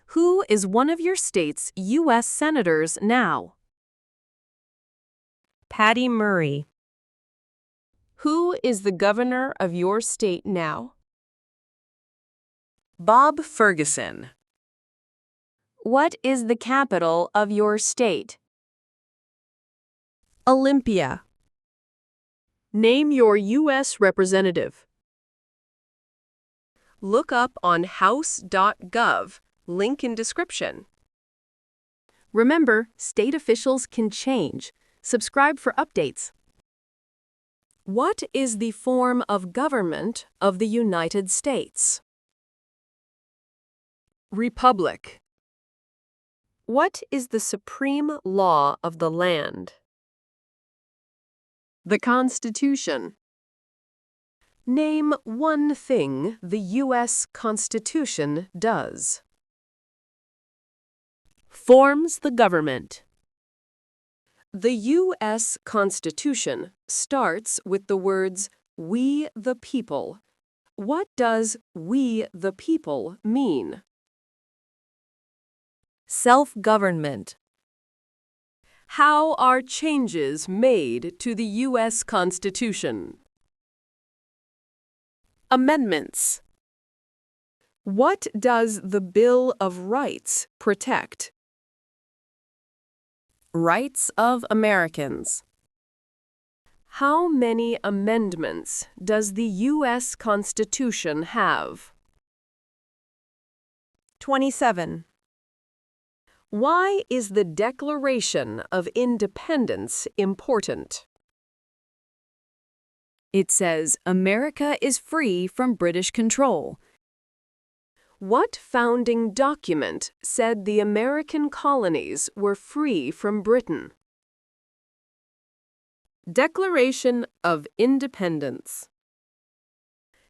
Who is one of your state's U.S. senators now? Patty Murray. Who is the governor of your state now? Bob Ferguson. What is the capital of your state? Olympia. Name your U.S. representative. Look up on house.gov, link in description. Remember, state officials can change. Subscribe for updates. What is the form of government of the United States? Republic. What is the supreme law of the land? The Constitution. Name one thing the U.S. Constitution does. Forms the government. The U.S. Constitution starts with the words, "We the people." What does "we the people" mean? Self-government. How are changes made to the U.S. Constitution? Amendments. What does the Bill of Rights protect? Rights of Americans. How many amendments does the U.S. Constitution have? 27. Why is the Declaration of Independence important? It says America is free from British control. What founding document said the American colonies were free from Britain? Declaration of Independence.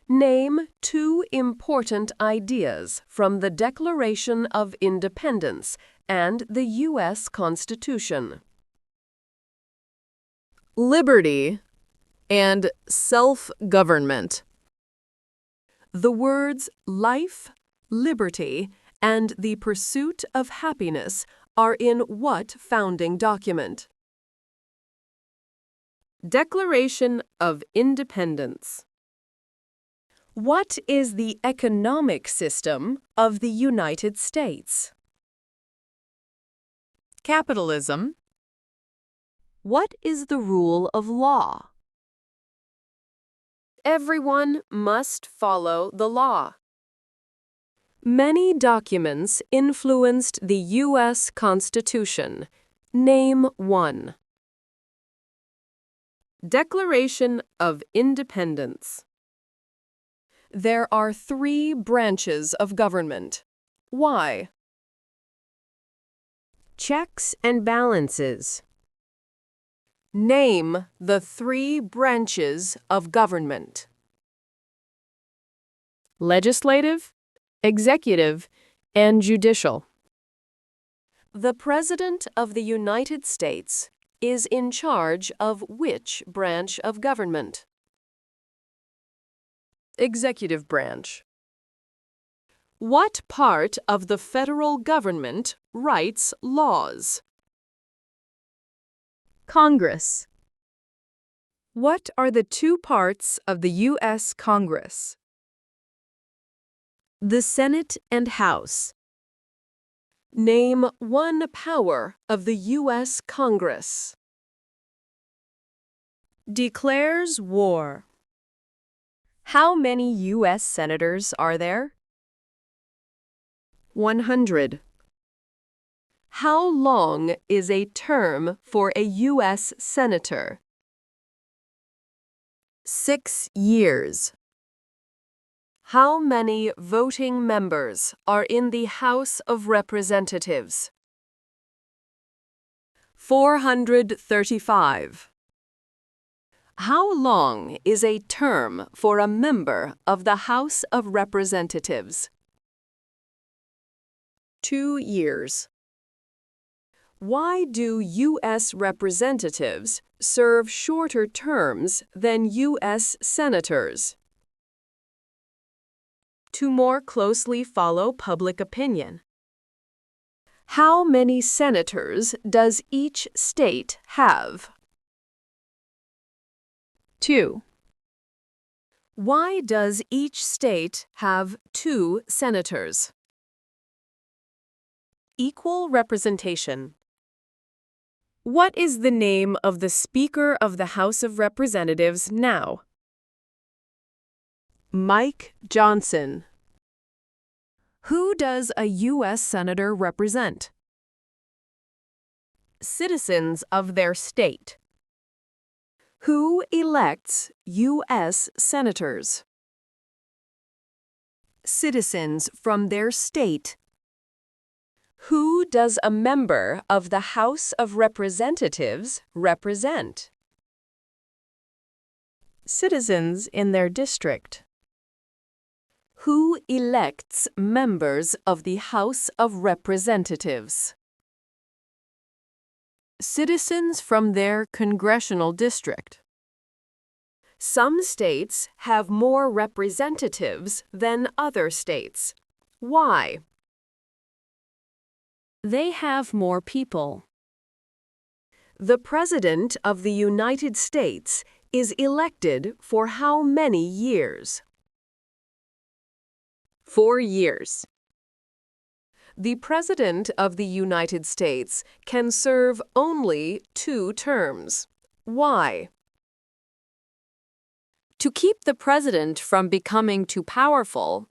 Name two important ideas from the Declaration of Independence and the U.S. Constitution. Liberty and self-government. The words life, liberty, and the pursuit of happiness are in what founding document? Declaration of Independence. What is the economic system of the United States? Capitalism. What is the rule of law? Everyone must follow the law. Many documents influenced the U.S. Constitution. Name one. Declaration of Independence. There are 3 branches of government. Why? Checks and balances. Name the 3 branches of government. Legislative, executive, and judicial. The President of the United States is in charge of which branch of government? Executive branch. What part of the federal government writes laws? Congress. What are the 2 parts of the U.S. Congress? The Senate and House. Name one power of the U.S. Congress. Declares war. How many U.S. senators are there? 100. How long is a term for a U.S. senator? 6 years. How many voting members are in the House of Representatives? 435. How long is a term for a member of the House of Representatives? 2 years. Why do U.S. representatives serve shorter terms than U.S. senators? To more closely follow public opinion. How many senators does each state have? 2. Why does each state have 2 senators? Equal representation. What is the name of the Speaker of the House of Representatives now? Mike Johnson. Who does a U.S. Senator represent? Citizens of their state. Who elects U.S. senators? Citizens from their state. Who does a member of the House of Representatives represent? Citizens in their district. Who elects members of the House of Representatives? Citizens from their congressional district. Some states have more representatives than other states. Why? They have more people. The President of the United States is elected for how many years? 4 years. The President of the United States can serve only 2 terms. Why? To keep the President from becoming too powerful.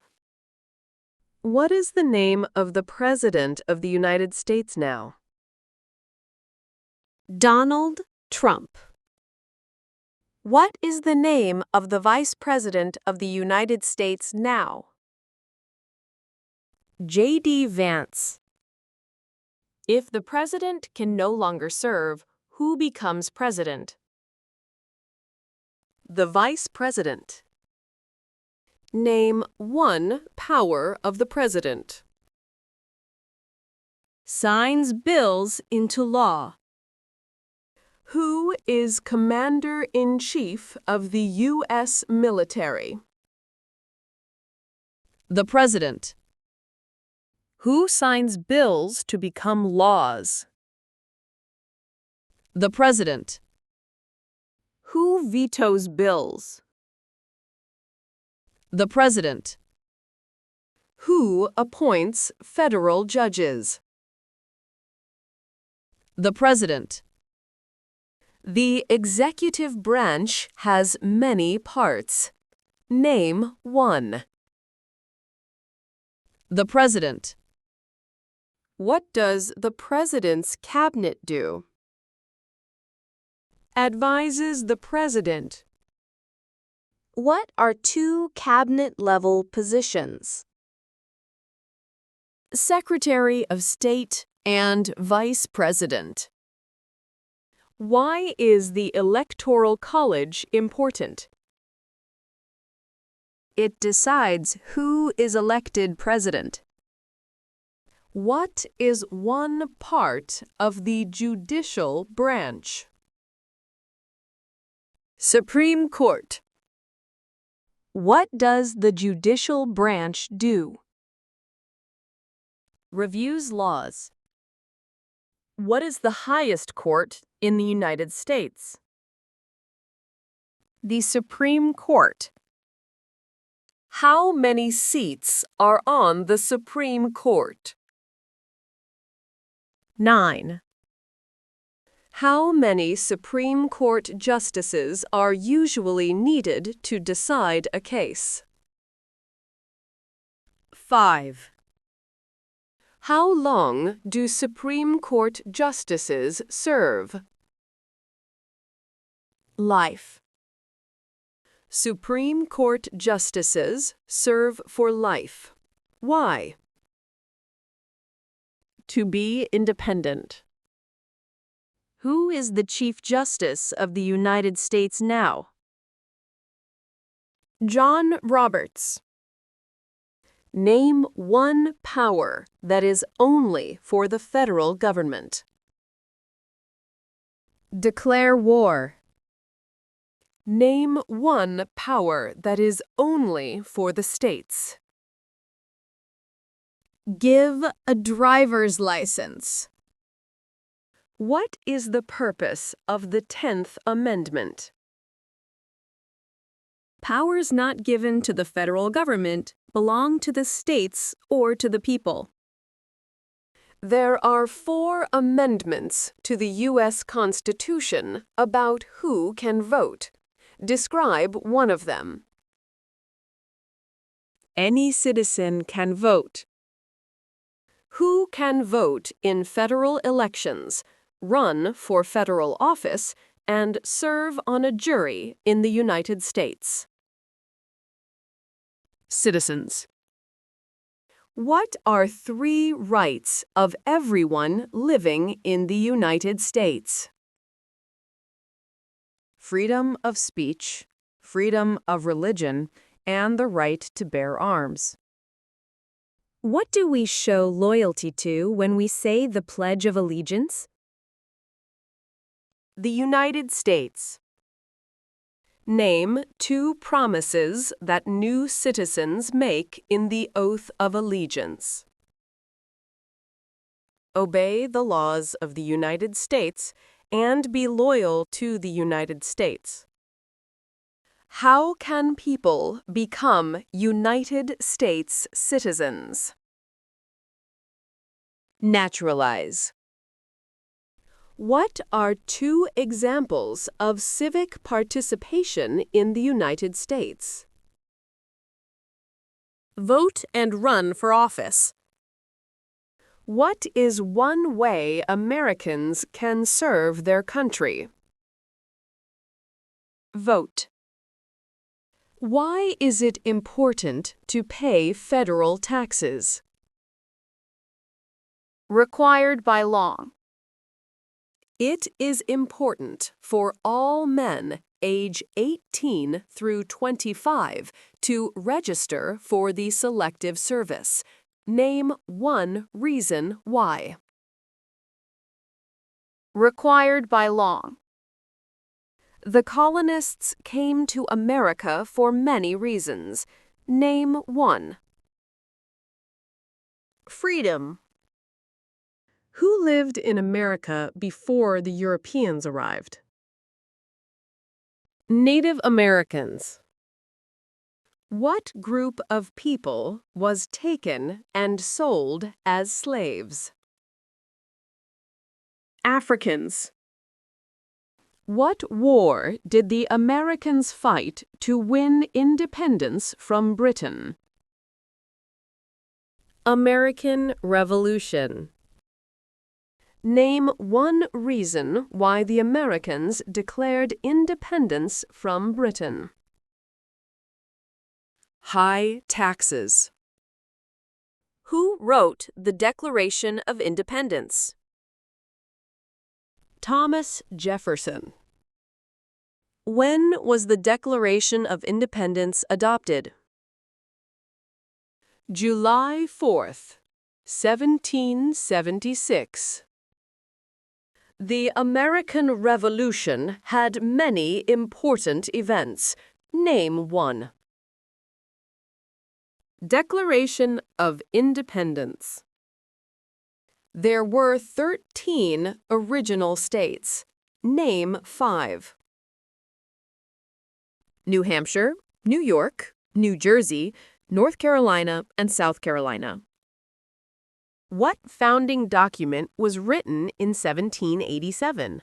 What is the name of the President of the United States now? Donald Trump. What is the name of the Vice President of the United States now? J.D. Vance. If the President can no longer serve, who becomes President? The Vice President. Name one power of the President. Signs bills into law. Who is Commander-in-Chief of the U.S. military? The President. Who signs bills to become laws? The President. Who vetoes bills? The President. Who appoints federal judges? The President. The executive branch has many parts. Name one. The President. What does the President's cabinet do? Advises the President. What are 2 cabinet-level positions? Secretary of State and Vice President. Why is the Electoral College important? It decides who is elected president. What is one part of the judicial branch? Supreme Court. What does the judicial branch do? Reviews laws. What is the highest court in the United States? The Supreme Court. How many seats are on the Supreme Court? 9. How many Supreme Court justices are usually needed to decide a case? 5. How long do Supreme Court justices serve? Life. Supreme Court justices serve for life. Why? To be independent. Who is the Chief Justice of the United States now? John Roberts. Name one power that is only for the federal government. Declare war. Name one power that is only for the states. Give a driver's license. What is the purpose of the 10th Amendment? Powers not given to the federal government belong to the states or to the people. There are 4 amendments to the U.S. Constitution about who can vote. Describe one of them. Any citizen can vote. Who can vote in federal elections, run for federal office, and serve on a jury in the United States? Citizens. What are 3 rights of everyone living in the United States? Freedom of speech, freedom of religion, and the right to bear arms. What do we show loyalty to when we say the Pledge of Allegiance? The United States. Name 2 promises that new citizens make in the Oath of Allegiance. Obey the laws of the United States and be loyal to the United States. How can people become United States citizens? Naturalize. What are 2 examples of civic participation in the United States? Vote and run for office. What is one way Americans can serve their country? Vote. Why is it important to pay federal taxes? Required by law. It is important for all men age 18 through 25 to register for the Selective Service. Name 1 reason why. Required by law. The colonists came to America for many reasons. Name 1. Freedom. Who lived in America before the Europeans arrived? Native Americans. What group of people was taken and sold as slaves? Africans. What war did the Americans fight to win independence from Britain? American Revolution. Name 1 reason why the Americans declared independence from Britain. High taxes. Who wrote the Declaration of Independence? Thomas Jefferson. When was the Declaration of Independence adopted? July 4th, 1776. The American Revolution had many important events. Name 1. Declaration of Independence. There were 13 original states. Name 5. New Hampshire, New York, New Jersey, North Carolina, and South Carolina. What founding document was written in 1787?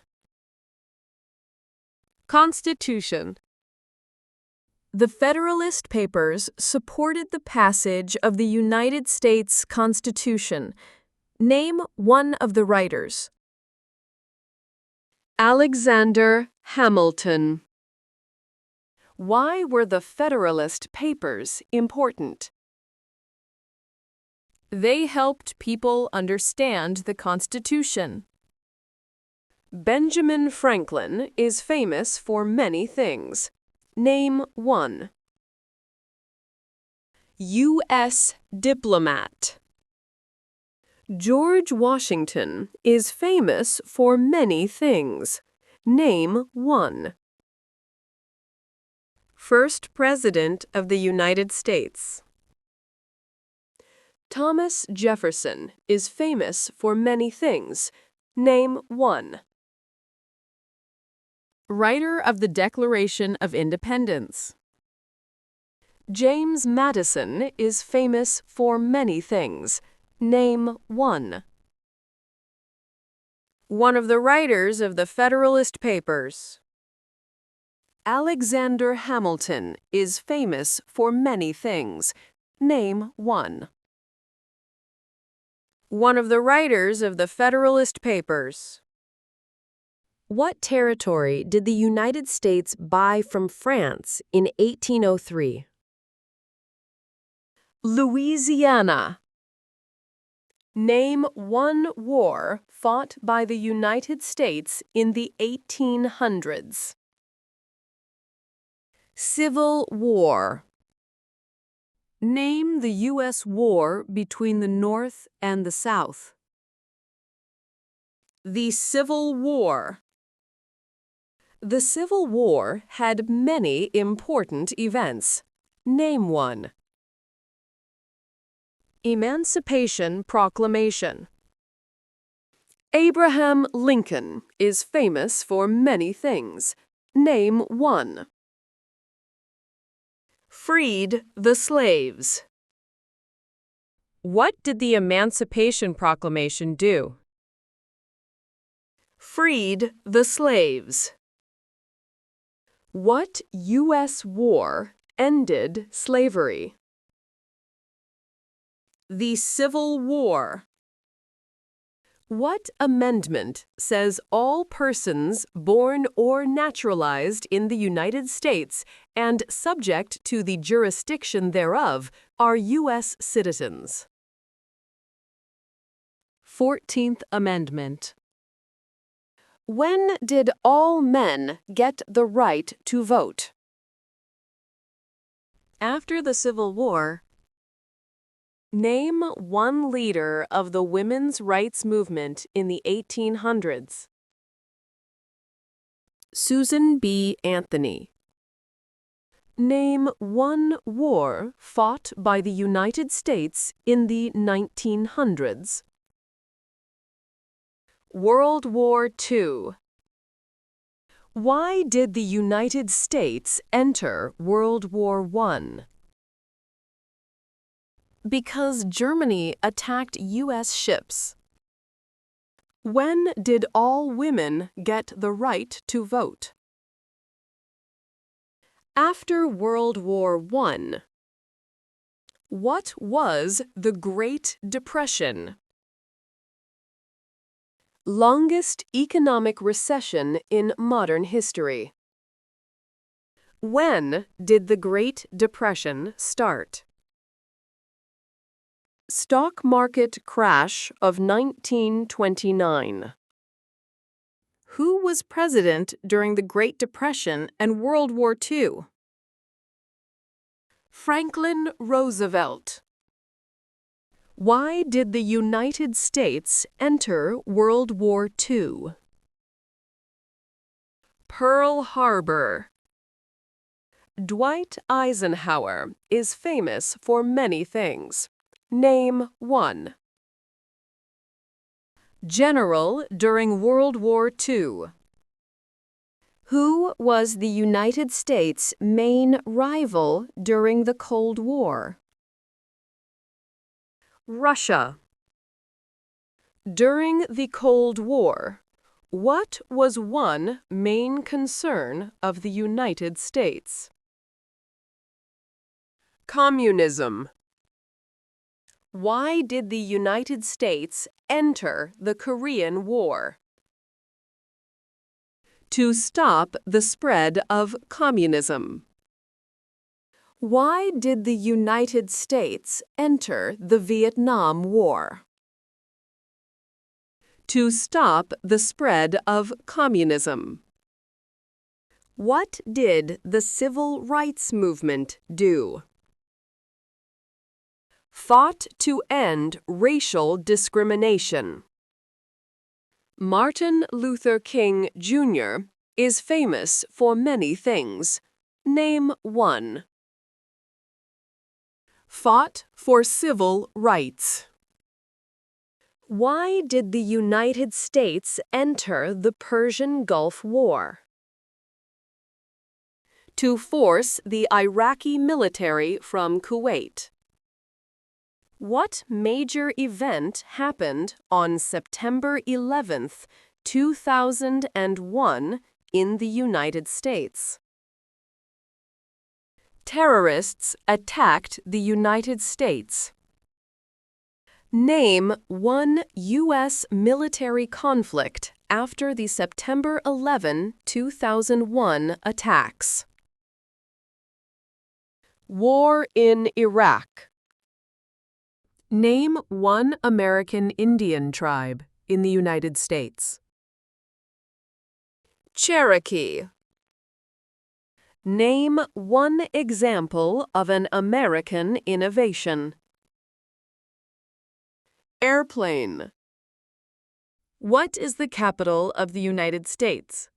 Constitution. The Federalist Papers supported the passage of the United States Constitution. Name 1 of the writers. Alexander Hamilton. Why were the Federalist Papers important? They helped people understand the Constitution. Benjamin Franklin is famous for many things. Name 1. U.S. diplomat. George Washington is famous for many things. Name 1. First President of the United States. Thomas Jefferson is famous for many things. Name one. Writer of the Declaration of Independence. James Madison is famous for many things. Name one. One of the writers of the Federalist Papers. Alexander Hamilton is famous for many things. Name one. One of the writers of the Federalist Papers. What territory did the United States buy from France in 1803? Louisiana. Name one war fought by the United States in the 1800s. Civil War. Name the U.S. war between the North and the South. The Civil War. The Civil War had many important events. Name one. Emancipation Proclamation. Abraham Lincoln is famous for many things. Name one. Freed the slaves. What did the Emancipation Proclamation do? Freed the slaves. What U.S. war ended slavery? The Civil War. What amendment says all persons born or naturalized in the United States and subject to the jurisdiction thereof are U.S. citizens? 14th Amendment. When did all men get the right to vote? After the Civil War. Name one leader of the women's rights movement in the 1800s. Susan B. Anthony. Name one war fought by the United States in the 1900s. World War II. Why did the United States enter World War I? Because Germany attacked U.S. ships. When did all women get the right to vote? After World War I. What was the Great Depression? Longest economic recession in modern history. When did the Great Depression start? Stock market crash of 1929. Who was president during the Great Depression and World War II? Franklin Roosevelt. Why did the United States enter World War II? Pearl Harbor. Dwight Eisenhower is famous for many things. Name one. General during World War II. Who was the United States' main rival during the Cold War? Russia. During the Cold War, what was one main concern of the United States? Communism. Why did the United States enter the Korean War? To stop the spread of communism. Why did the United States enter the Vietnam War? To stop the spread of communism. What did the Civil Rights Movement do? Fought to end racial discrimination. Martin Luther King, Jr. is famous for many things. Name one. Fought for civil rights. Why did the United States enter the Persian Gulf War? To force the Iraqi military from Kuwait. What major event happened on September 11th, 2001 in the United States? Terrorists attacked the United States. Name one U.S. military conflict after the September 11, 2001 attacks. War in Iraq. Name one American Indian tribe in the United States. Cherokee. Name one example of an American innovation. Airplane. What is the capital of the United States?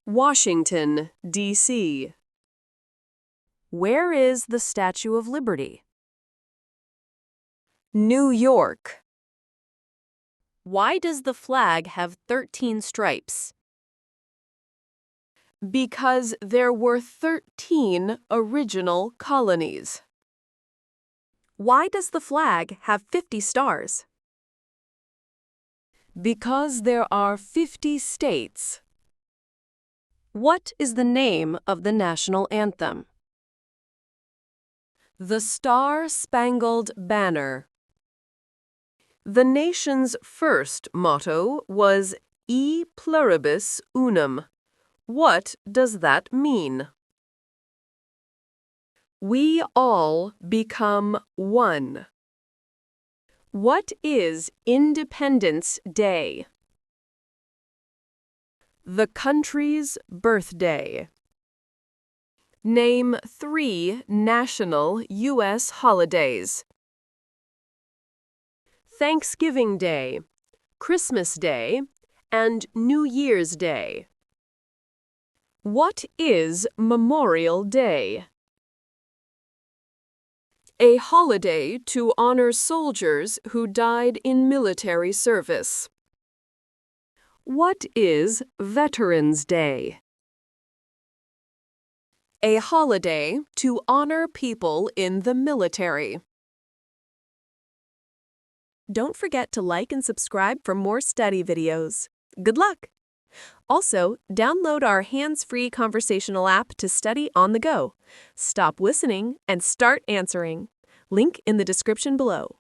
Washington, D.C. Where is the Statue of Liberty? New York. Why does the flag have 13 stripes? Because there were 13 original colonies. Why does the flag have 50 stars? Because there are 50 states. What is the name of the national anthem? The Star-Spangled Banner. The nation's first motto was E pluribus unum. What does that mean? We all become one. What is Independence Day? The country's birthday. Name 3 national U.S. holidays. Thanksgiving Day, Christmas Day, and New Year's Day. What is Memorial Day? A holiday to honor soldiers who died in military service. What is Veterans Day? A holiday to honor people in the military. Don't forget to like and subscribe for more study videos. Good luck! Also, download our hands-free conversational app to study on the go. Stop listening and start answering. Link in the description below.